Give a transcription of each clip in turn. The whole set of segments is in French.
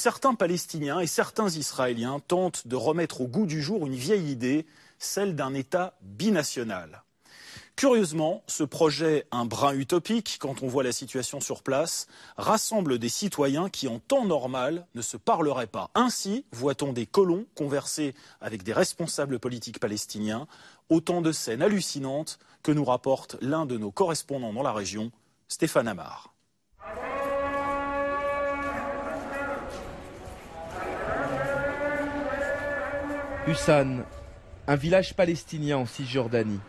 certains Palestiniens et certains Israéliens tentent de remettre au goût du jour une vieille idée, celle d'un État binational. Curieusement, ce projet, un brin utopique, quand on voit la situation sur place, rassemble des citoyens qui, en temps normal, ne se parleraient pas. Ainsi, voit-on des colons converser avec des responsables politiques palestiniens, autant de scènes hallucinantes que nous rapporte l'un de nos correspondants dans la région, Stéphane Amar. Hussan, un village palestinien en Cisjordanie.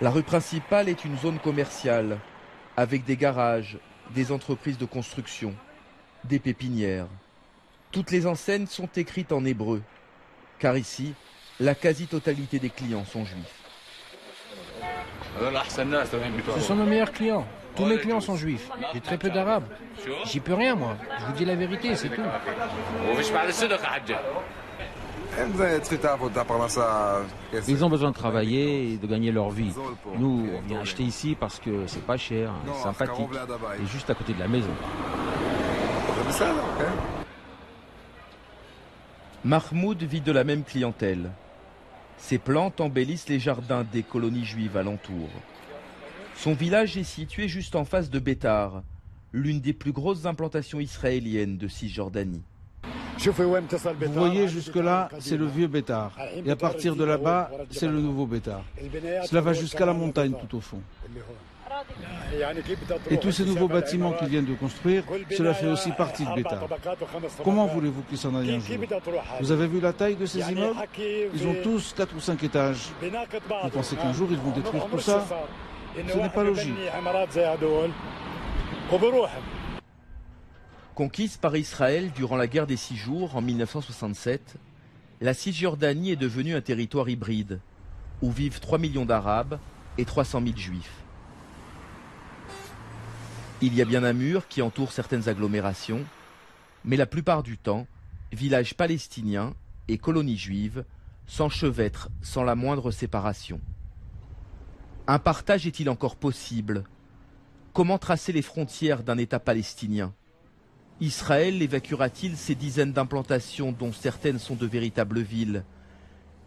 La rue principale est une zone commerciale, avec des garages, des entreprises de construction, des pépinières. Toutes les enseignes sont écrites en hébreu, car ici, la quasi-totalité des clients sont juifs. Ce sont nos meilleurs clients. Tous mes clients sont juifs. J'ai très peu d'arabes. J'y peux rien, moi. Je vous dis la vérité, c'est tout. Ils ont besoin de travailler et de gagner leur vie. Nous, on vient acheter ici parce que c'est pas cher, sympathique, et juste à côté de la maison. Mahmoud vit de la même clientèle. Ses plantes embellissent les jardins des colonies juives alentour. Son village est situé juste en face de Bétar, l'une des plus grosses implantations israéliennes de Cisjordanie. Vous voyez jusque-là, c'est le vieux Bétar. Et à partir de là-bas, c'est le nouveau Bétar. Cela va jusqu'à la montagne tout au fond. Et tous ces nouveaux bâtiments qu'ils viennent de construire, cela fait aussi partie de Bétar. Comment voulez-vous qu'ils s'en aillent un jour? Vous avez vu la taille de ces immeubles? Ils ont tous 4 ou 5 étages. Vous pensez qu'un jour ils vont détruire tout ça? Ce n'est pas logique. Conquise par Israël durant la guerre des 6 jours en 1967, la Cisjordanie est devenue un territoire hybride, où vivent 3 millions d'Arabes et 300 000 Juifs. Il y a bien un mur qui entoure certaines agglomérations, mais la plupart du temps, villages palestiniens et colonies juives s'enchevêtrent sans la moindre séparation. Un partage est-il encore possible? Comment tracer les frontières d'un État palestinien? Israël évacuera-t-il ces dizaines d'implantations dont certaines sont de véritables villes?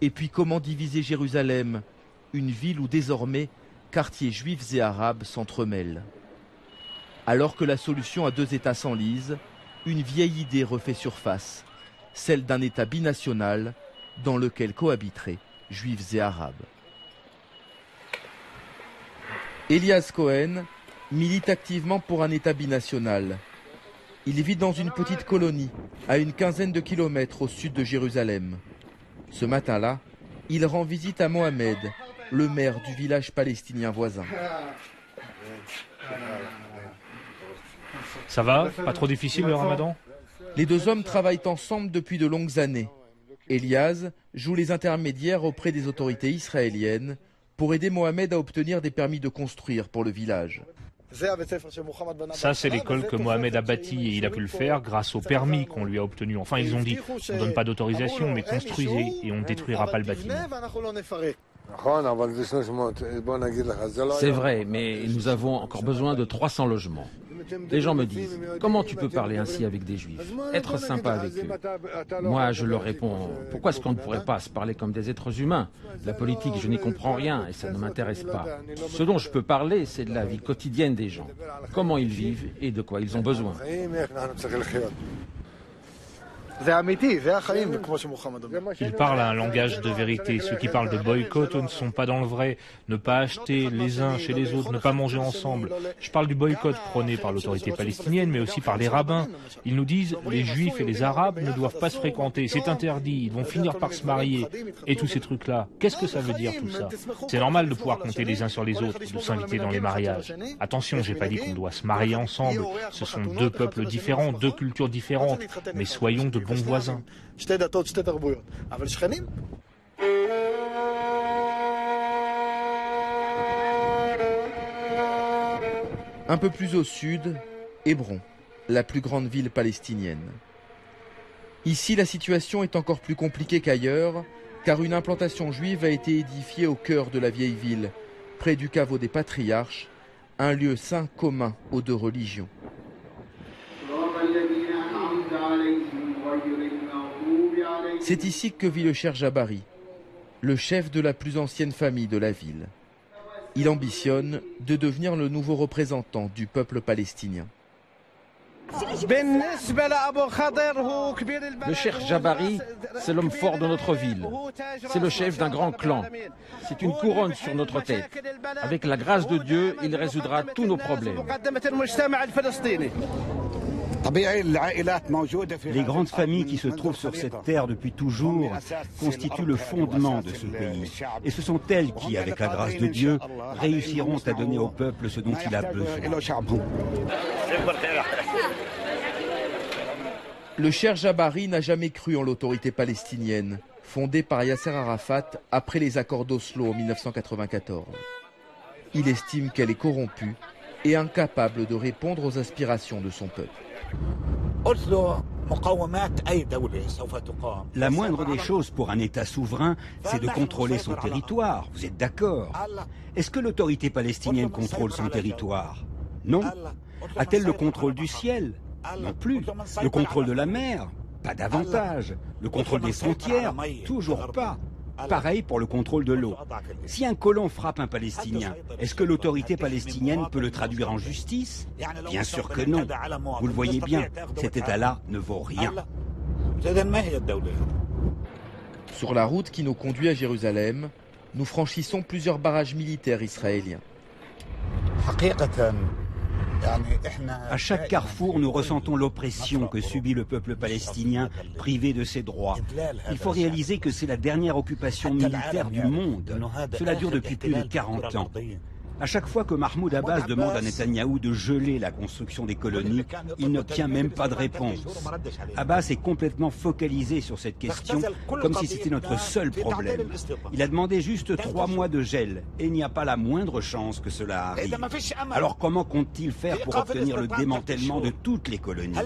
Et puis comment diviser Jérusalem, une ville où désormais quartiers juifs et arabes s'entremêlent? Alors que la solution à 2 États s'enlise, une vieille idée refait surface, celle d'un État binational dans lequel cohabiteraient juifs et arabes. Elias Cohen milite activement pour un État binational. Il vit dans une petite colonie, à une quinzaine de kilomètres au sud de Jérusalem. Ce matin-là, il rend visite à Mohamed, le maire du village palestinien voisin. Ça va? Pas trop difficile le ramadan? Les 2 hommes travaillent ensemble depuis de longues années. Elias joue les intermédiaires auprès des autorités israéliennes pour aider Mohamed à obtenir des permis de construire pour le village. Ça, c'est l'école que Mohamed a bâtie et il a pu le faire grâce au permis qu'on lui a obtenu. Enfin, ils ont dit, on ne donne pas d'autorisation, mais construisez et on ne détruira pas le bâtiment. C'est vrai, mais nous avons encore besoin de 300 logements. Les gens me disent, comment tu peux parler ainsi avec des juifs? Être sympa avec eux. Moi, je leur réponds, pourquoi est-ce qu'on ne pourrait pas se parler comme des êtres humains? La politique, je n'y comprends rien et ça ne m'intéresse pas. Ce dont je peux parler, c'est de la vie quotidienne des gens. Comment ils vivent et de quoi ils ont besoin. Il parle un langage de vérité. Ceux qui parlent de boycott ne sont pas dans le vrai. Ne pas acheter les uns chez les autres, ne pas manger ensemble. Je parle du boycott prôné par l'autorité palestinienne, mais aussi par les rabbins. Ils nous disent les juifs et les arabes ne doivent pas se fréquenter. C'est interdit. Ils vont finir par se marier. Et tous ces trucs-là. Qu'est-ce que ça veut dire tout ça? C'est normal de pouvoir compter les uns sur les autres, de s'inviter dans les mariages. Attention, j'ai pas dit qu'on doit se marier ensemble. Ce sont 2 peuples différents, 2 cultures différentes. Mais soyons de bons voisins. Un peu plus au sud, Hébron, la plus grande ville palestinienne. Ici, la situation est encore plus compliquée qu'ailleurs, car une implantation juive a été édifiée au cœur de la vieille ville, près du caveau des patriarches, un lieu saint commun aux 2 religions. C'est ici que vit le Cheikh Jabari, le chef de la plus ancienne famille de la ville. Il ambitionne de devenir le nouveau représentant du peuple palestinien. Le Cheikh Jabari, c'est l'homme fort de notre ville. C'est le chef d'un grand clan. C'est une couronne sur notre tête. Avec la grâce de Dieu, il résoudra tous nos problèmes. Les grandes familles qui se trouvent sur cette terre depuis toujours constituent le fondement de ce pays. Et ce sont elles qui, avec la grâce de Dieu, réussiront à donner au peuple ce dont il a besoin. Le Cheikh Jabari n'a jamais cru en l'autorité palestinienne, fondée par Yasser Arafat après les accords d'Oslo en 1994. Il estime qu'elle est corrompue et incapable de répondre aux aspirations de son peuple. La moindre des choses pour un État souverain, c'est de contrôler son territoire. Vous êtes d'accord? Est-ce que l'autorité palestinienne contrôle son territoire? Non. A-t-elle le contrôle du ciel? Non plus. Le contrôle de la mer? Pas davantage. Le contrôle des frontières? Toujours pas. Pareil pour le contrôle de l'eau. Si un colon frappe un Palestinien, est-ce que l'autorité palestinienne peut le traduire en justice? Bien sûr que non. Vous le voyez bien, cet État-là ne vaut rien. Sur la route qui nous conduit à Jérusalem, nous franchissons plusieurs barrages militaires israéliens. À chaque carrefour, nous ressentons l'oppression que subit le peuple palestinien privé de ses droits. Il faut réaliser que c'est la dernière occupation militaire du monde. Cela dure depuis plus de 40 ans. À chaque fois que Mahmoud Abbas demande à Netanyahou de geler la construction des colonies, il n'obtient même pas de réponse. Abbas est complètement focalisé sur cette question, comme si c'était notre seul problème. Il a demandé juste 3 mois de gel, et il n'y a pas la moindre chance que cela arrive. Alors comment compte-t-il faire pour obtenir le démantèlement de toutes les colonies?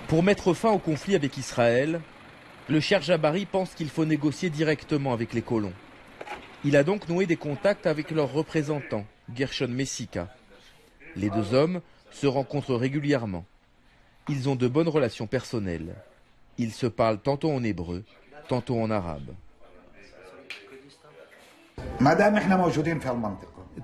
Pour mettre fin au conflit avec Israël, le Cheikh Jabari pense qu'il faut négocier directement avec les colons. Il a donc noué des contacts avec leurs représentants, Gershon Messika. Les deux hommes se rencontrent régulièrement. Ils ont de bonnes relations personnelles. Ils se parlent tantôt en hébreu, tantôt en arabe.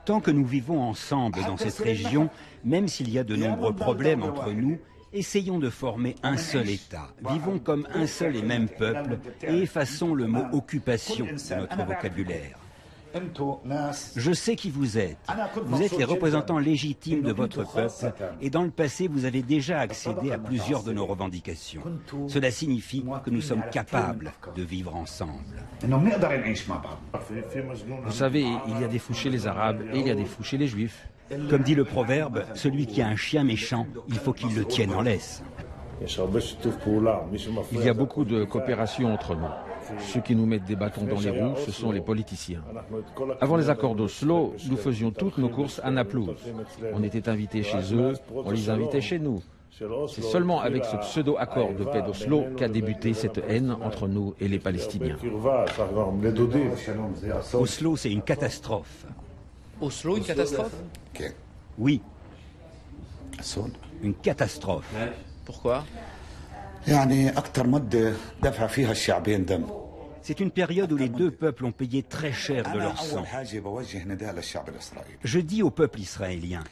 Tant que nous vivons ensemble dans cette région, même s'il y a de nombreux problèmes entre nous, essayons de former un seul État. Vivons comme un seul et même peuple et effaçons le mot « occupation » de notre vocabulaire. Je sais qui vous êtes. Vous êtes les représentants légitimes de votre peuple et dans le passé, vous avez déjà accédé à plusieurs de nos revendications. Cela signifie que nous sommes capables de vivre ensemble. Vous savez, il y a des fous chez les Arabes et il y a des fous chez les Juifs. Comme dit le proverbe, celui qui a un chien méchant, il faut qu'il le tienne en laisse. Il y a beaucoup de coopération entre nous. Ceux qui nous mettent des bâtons dans les roues, ce sont les politiciens. Avant les accords d'Oslo, nous faisions toutes nos courses à Naplouse. On était invités chez eux, on les invitait chez nous. C'est seulement avec ce pseudo-accord de paix d'Oslo qu'a débuté cette haine entre nous et les Palestiniens. Oslo, c'est une catastrophe. Oslo, une catastrophe? Oui. Une catastrophe. Pourquoi? C'est une période où les deux peuples ont payé très cher de leur sang. Je dis au peuple israélien,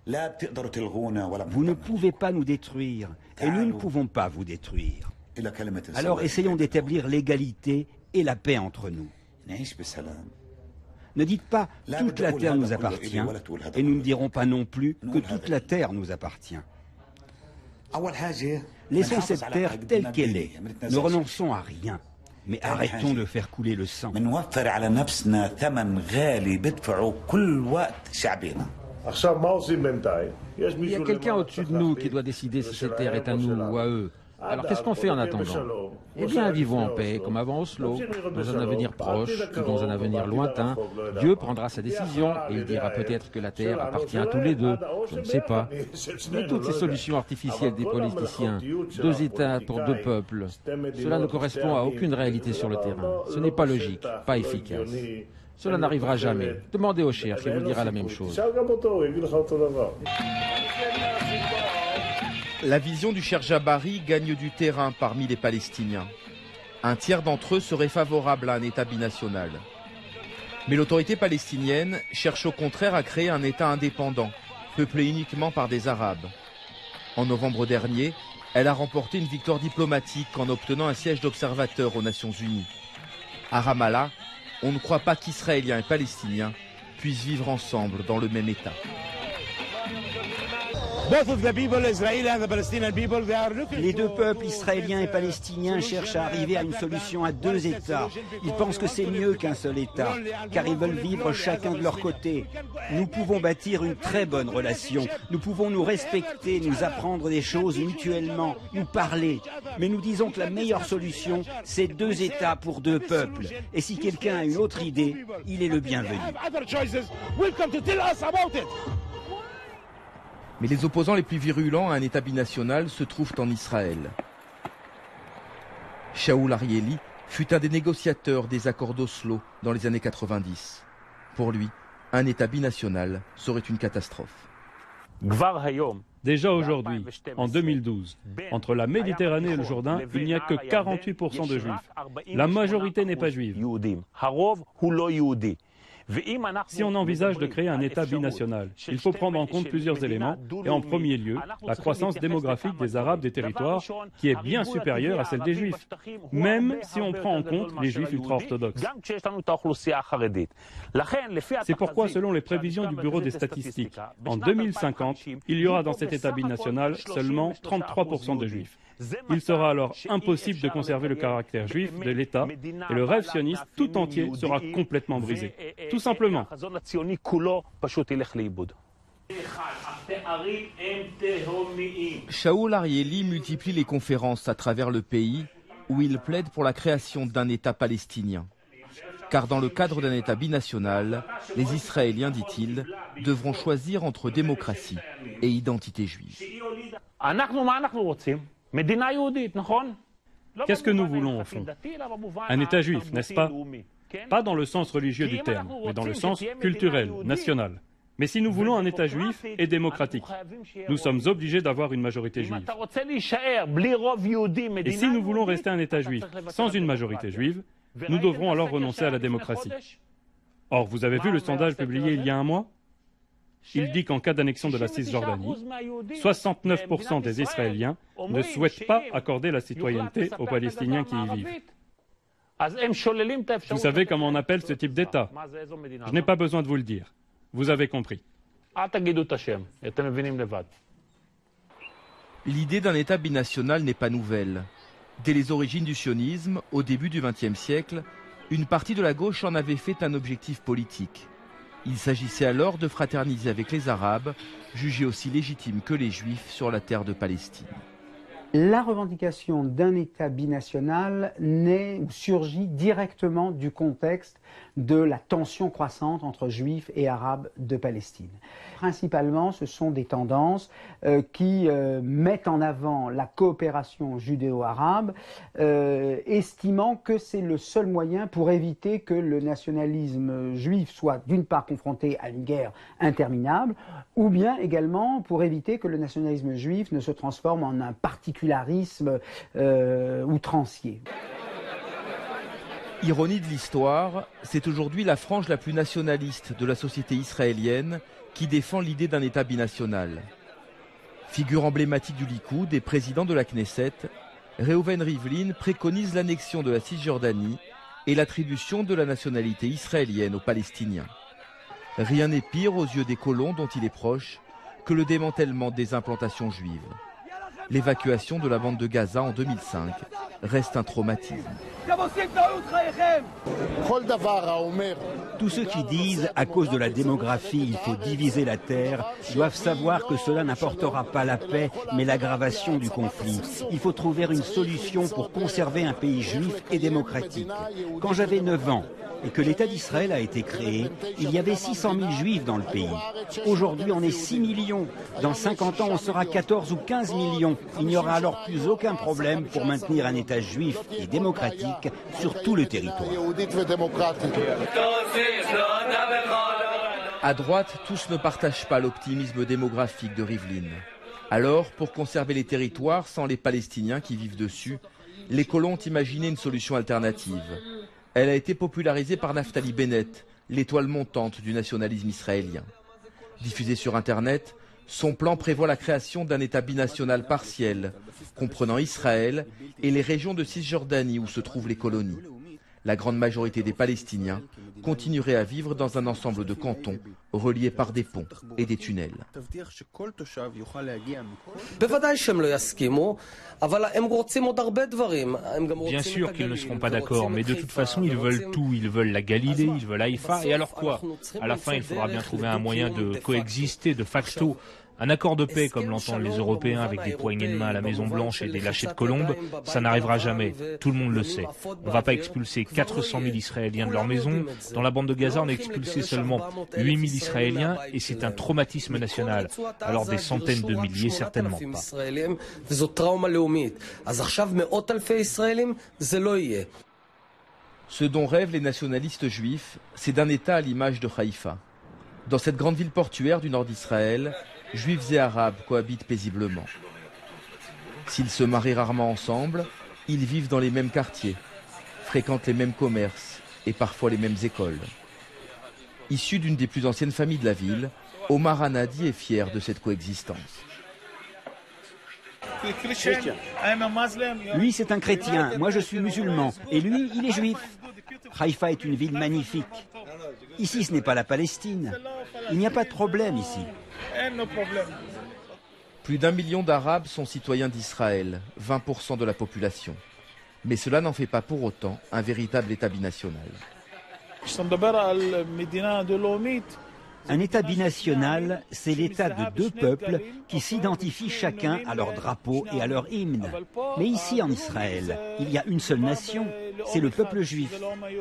vous ne pouvez pas nous détruire et nous ne pouvons pas vous détruire. Alors essayons d'établir l'égalité et la paix entre nous. Ne dites pas « toute la terre nous appartient » et nous ne dirons pas non plus que toute la terre nous appartient. Laissons cette terre telle qu'elle est. Ne renonçons à rien, mais arrêtons de faire couler le sang. Il y a quelqu'un au-dessus de nous qui doit décider si cette terre est à nous ou à eux. Alors qu'est-ce qu'on fait en attendant? Eh bien, vivons en paix, comme avant Oslo, dans un avenir proche ou dans un avenir lointain. Dieu prendra sa décision et il dira peut-être que la terre appartient à tous les deux. Je ne sais pas. Mais toutes ces solutions artificielles des politiciens, 2 États pour 2 peuples, cela ne correspond à aucune réalité sur le terrain. Ce n'est pas logique, pas efficace. Cela n'arrivera jamais. Demandez au Cheikh, il vous dira la même chose. La vision du Cheikh Jabari gagne du terrain parmi les Palestiniens. Un tiers d'entre eux serait favorable à un État binational. Mais l'autorité palestinienne cherche au contraire à créer un État indépendant, peuplé uniquement par des Arabes. En novembre dernier, elle a remporté une victoire diplomatique en obtenant un siège d'observateur aux Nations Unies. À Ramallah, on ne croit pas qu'Israéliens et Palestiniens puissent vivre ensemble dans le même État. Les deux peuples, israéliens et palestiniens, cherchent à arriver à une solution à deux États. Ils pensent que c'est mieux qu'un seul État, car ils veulent vivre chacun de leur côté. Nous pouvons bâtir une très bonne relation. Nous pouvons nous respecter, nous apprendre des choses mutuellement, nous parler. Mais nous disons que la meilleure solution, c'est deux États pour deux peuples. Et si quelqu'un a une autre idée, il est le bienvenu. Mais les opposants les plus virulents à un État binational se trouvent en Israël. Shaul Arieli fut un des négociateurs des accords d'Oslo dans les années 90. Pour lui, un État binational serait une catastrophe. Déjà aujourd'hui, en 2012, entre la Méditerranée et le Jourdain, il n'y a que 48% de juifs. La majorité n'est pas juive. Si on envisage de créer un État binational, il faut prendre en compte plusieurs éléments, et en premier lieu, la croissance démographique des Arabes des territoires, qui est bien supérieure à celle des Juifs, même si on prend en compte les Juifs ultra-orthodoxes. C'est pourquoi, selon les prévisions du Bureau des statistiques, en 2050, il y aura dans cet État binational seulement 33% de Juifs. Il sera alors impossible de conserver le caractère juif de l'État et le rêve sioniste tout entier sera complètement brisé. Tout simplement. Shaul Arieli multiplie les conférences à travers le pays où il plaide pour la création d'un État palestinien. Car dans le cadre d'un État binational, les Israéliens, dit-il, devront choisir entre démocratie et identité juive. Qu'est-ce que nous voulons au fond? Un État juif, n'est-ce pas? Pas dans le sens religieux du terme, mais dans le sens culturel, national. Mais si nous voulons un État juif et démocratique, nous sommes obligés d'avoir une majorité juive. Et si nous voulons rester un État juif sans une majorité juive, nous devrons alors renoncer à la démocratie. Or, vous avez vu le sondage publié il y a un mois? Il dit qu'en cas d'annexion de la Cisjordanie, 69% des Israéliens ne souhaitent pas accorder la citoyenneté aux Palestiniens qui y vivent. Vous savez comment on appelle ce type d'État? Je n'ai pas besoin de vous le dire. Vous avez compris. L'idée d'un État binational n'est pas nouvelle. Dès les origines du sionisme, au début du XXe siècle, une partie de la gauche en avait fait un objectif politique. Il s'agissait alors de fraterniser avec les Arabes, jugés aussi légitimes que les Juifs sur la terre de Palestine. La revendication d'un État binational surgit directement du contexte de la tension croissante entre Juifs et Arabes de Palestine. Principalement, ce sont des tendances qui mettent en avant la coopération judéo-arabe, estimant que c'est le seul moyen pour éviter que le nationalisme juif soit d'une part confronté à une guerre interminable, ou bien également pour éviter que le nationalisme juif ne se transforme en un particularisme outrancier. Ironie de l'histoire, c'est aujourd'hui la frange la plus nationaliste de la société israélienne qui défend l'idée d'un État binational. Figure emblématique du Likoud et président de la Knesset, Reuven Rivlin préconise l'annexion de la Cisjordanie et l'attribution de la nationalité israélienne aux Palestiniens. Rien n'est pire aux yeux des colons dont il est proche que le démantèlement des implantations juives. L'évacuation de la bande de Gaza en 2005 reste un traumatisme. Tous ceux qui disent, à cause de la démographie, il faut diviser la terre, doivent savoir que cela n'apportera pas la paix, mais l'aggravation du conflit. Il faut trouver une solution pour conserver un pays juif et démocratique. Quand j'avais 9 ans, et que l'État d'Israël a été créé, il y avait 600 000 juifs dans le pays. Aujourd'hui, on est 6 millions. Dans 50 ans, on sera 14 ou 15 millions. Il n'y aura alors plus aucun problème pour maintenir un État juif et démocratique sur tout le territoire. À droite, tous ne partagent pas l'optimisme démographique de Rivlin. Alors, pour conserver les territoires sans les Palestiniens qui vivent dessus, les colons ont imaginé une solution alternative. Elle a été popularisée par Naftali Bennett, l'étoile montante du nationalisme israélien. Diffusé sur Internet, son plan prévoit la création d'un État binational partiel, comprenant Israël et les régions de Cisjordanie où se trouvent les colonies. La grande majorité des Palestiniens continuerait à vivre dans un ensemble de cantons reliés par des ponts et des tunnels. Bien sûr qu'ils ne seront pas d'accord, mais de toute façon ils veulent tout. Ils veulent la Galilée, ils veulent Haïfa, et alors quoi? À la fin il faudra bien trouver un moyen de coexister de facto. Un accord de paix, comme l'entendent les Européens avec des poignées de main à la Maison-Blanche et des lâchers de colombes, ça n'arrivera jamais. Tout le monde le sait. On ne va pas expulser 400 000 Israéliens de leur maison. Dans la bande de Gaza, on a expulsé seulement 8 000 Israéliens et c'est un traumatisme national. Alors des centaines de milliers, certainement pas. Ce dont rêvent les nationalistes juifs, c'est d'un État à l'image de Haïfa. Dans cette grande ville portuaire du nord d'Israël, Juifs et Arabes cohabitent paisiblement. S'ils se marient rarement ensemble, ils vivent dans les mêmes quartiers, fréquentent les mêmes commerces et parfois les mêmes écoles. Issu d'une des plus anciennes familles de la ville, Omar Hanadi est fier de cette coexistence. Lui, c'est un chrétien, moi je suis musulman, et lui, il est juif. Haïfa est une ville magnifique. Ici, ce n'est pas la Palestine. Il n'y a pas de problème ici. Plus d'1 million d'Arabes sont citoyens d'Israël, 20% de la population. Mais cela n'en fait pas pour autant un véritable État binational. Un État binational, c'est l'État de deux peuples qui s'identifient chacun à leur drapeau et à leur hymne. Mais ici en Israël, il y a une seule nation, c'est le peuple juif.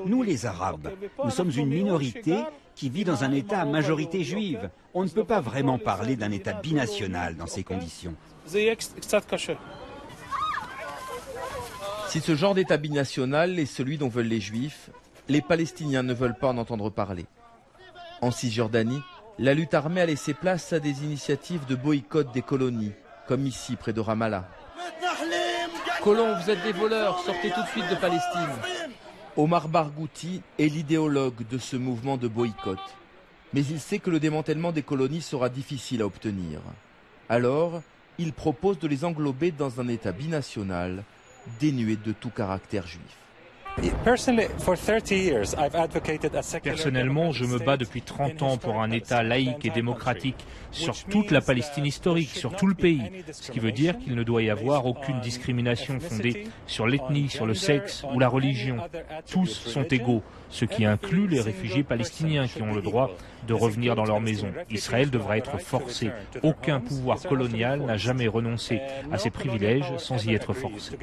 Nous les Arabes, nous sommes une minorité qui vit dans un État à majorité juive. On ne peut pas vraiment parler d'un État binational dans ces conditions. Si ce genre d'État binational est celui dont veulent les Juifs, les Palestiniens ne veulent pas en entendre parler. En Cisjordanie, la lutte armée a laissé place à des initiatives de boycott des colonies, comme ici près de Ramallah. Colons, vous êtes des voleurs, sortez tout de suite de Palestine. Omar Barghouti est l'idéologue de ce mouvement de boycott. Mais il sait que le démantèlement des colonies sera difficile à obtenir. Alors, il propose de les englober dans un État binational, dénué de tout caractère juif. Personnellement, je me bats depuis 30 ans pour un État laïque et démocratique sur toute la Palestine historique, sur tout le pays. Ce qui veut dire qu'il ne doit y avoir aucune discrimination fondée sur l'ethnie, sur le sexe ou la religion. Tous sont égaux, ce qui inclut les réfugiés palestiniens qui ont le droit de revenir dans leur maison. Israël devra être forcé. Aucun pouvoir colonial n'a jamais renoncé à ses privilèges sans y être forcé.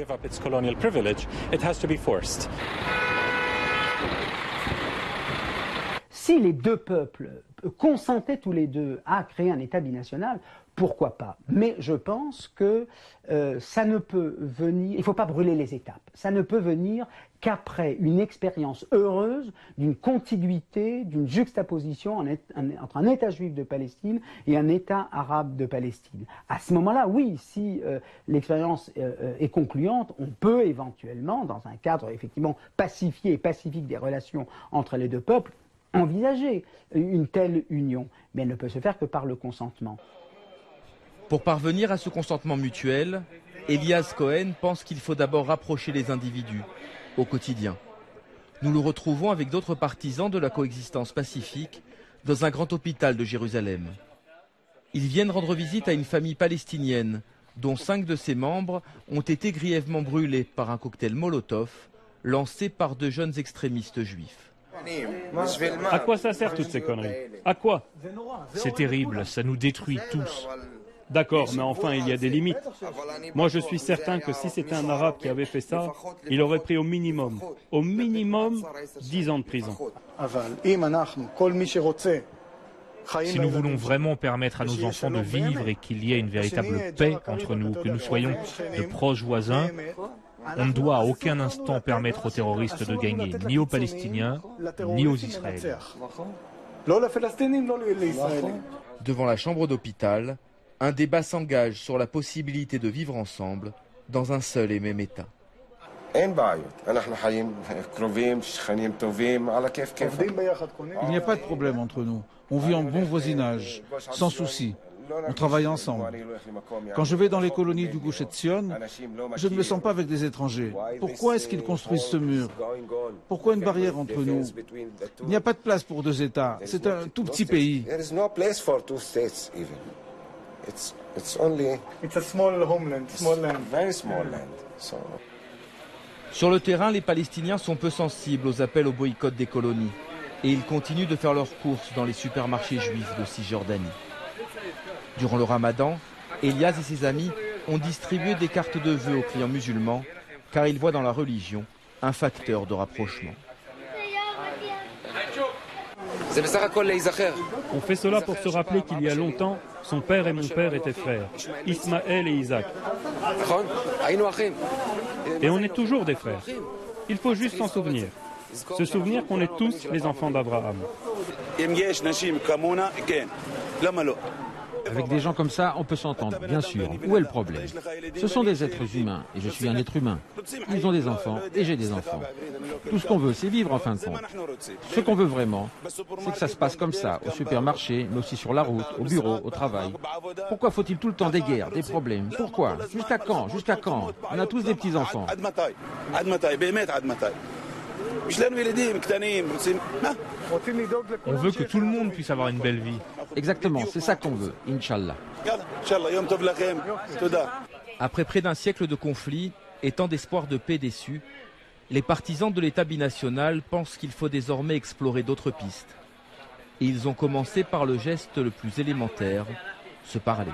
Si les deux peuples consentaient tous les deux à créer un État binational, pourquoi pas? Mais je pense que ça ne peut venir, il ne faut pas brûler les étapes, ça ne peut venir qu'après une expérience heureuse d'une contiguïté, d'une juxtaposition entre un État juif de Palestine et un État arabe de Palestine. À ce moment-là, oui, si l'expérience est concluante, on peut éventuellement, dans un cadre effectivement pacifié et pacifique des relations entre les deux peuples, envisager une telle union. Mais elle ne peut se faire que par le consentement. Pour parvenir à ce consentement mutuel, Elias Cohen pense qu'il faut d'abord rapprocher les individus au quotidien. Nous le retrouvons avec d'autres partisans de la coexistence pacifique dans un grand hôpital de Jérusalem. Ils viennent rendre visite à une famille palestinienne dont 5 de ses membres ont été grièvement brûlés par un cocktail Molotov lancé par 2 jeunes extrémistes juifs. À quoi ça sert toutes ces conneries? À quoi? C'est terrible, ça nous détruit tous. D'accord, mais enfin, il y a des limites. Moi, je suis certain que si c'était un Arabe qui avait fait ça, il aurait pris au minimum 10 ans de prison. Si nous voulons vraiment permettre à nos enfants de vivre et qu'il y ait une véritable paix entre nous, que nous soyons de proches voisins, on ne doit à aucun instant permettre aux terroristes de gagner, ni aux Palestiniens, ni aux Israéliens. Devant la chambre d'hôpital, Un débat s'engage sur la possibilité de vivre ensemble dans un seul et même État. Il n'y a pas de problème entre nous. On vit en bon voisinage, sans souci. On travaille ensemble. Quand je vais dans les colonies du Gush Etzion, je ne me sens pas avec des étrangers. Pourquoi est-ce qu'ils construisent ce mur? Pourquoi une barrière entre nous? Il n'y a pas de place pour deux États. C'est un tout petit pays. Sur le terrain, les Palestiniens sont peu sensibles aux appels au boycott des colonies et ils continuent de faire leurs courses dans les supermarchés juifs de Cisjordanie. Durant le Ramadan, Elias et ses amis ont distribué des cartes de vœux aux clients musulmans car ils voient dans la religion un facteur de rapprochement. On fait cela pour se rappeler qu'il y a longtemps, son père et mon père étaient frères, Ismaël et Isaac. Et on est toujours des frères. Il faut juste s'en souvenir. Se souvenir qu'on est tous les enfants d'Abraham. Avec des gens comme ça, on peut s'entendre, bien sûr. Où est le problème? Ce sont des êtres humains, et je suis un être humain. Ils ont des enfants, et j'ai des enfants. Tout ce qu'on veut, c'est vivre en fin de compte. Ce qu'on veut vraiment, c'est que ça se passe comme ça, au supermarché, mais aussi sur la route, au bureau, au travail. Pourquoi faut-il tout le temps des guerres, des problèmes? Pourquoi? Jusqu'à quand? Jusqu'à quand? On a tous des petits-enfants. On veut que tout le monde puisse avoir une belle vie. Exactement, c'est ça qu'on veut, Inch'Allah. Après près d'un siècle de conflit et tant d'espoir de paix déçus, les partisans de l'État binational pensent qu'il faut désormais explorer d'autres pistes. Et ils ont commencé par le geste le plus élémentaire, se parler.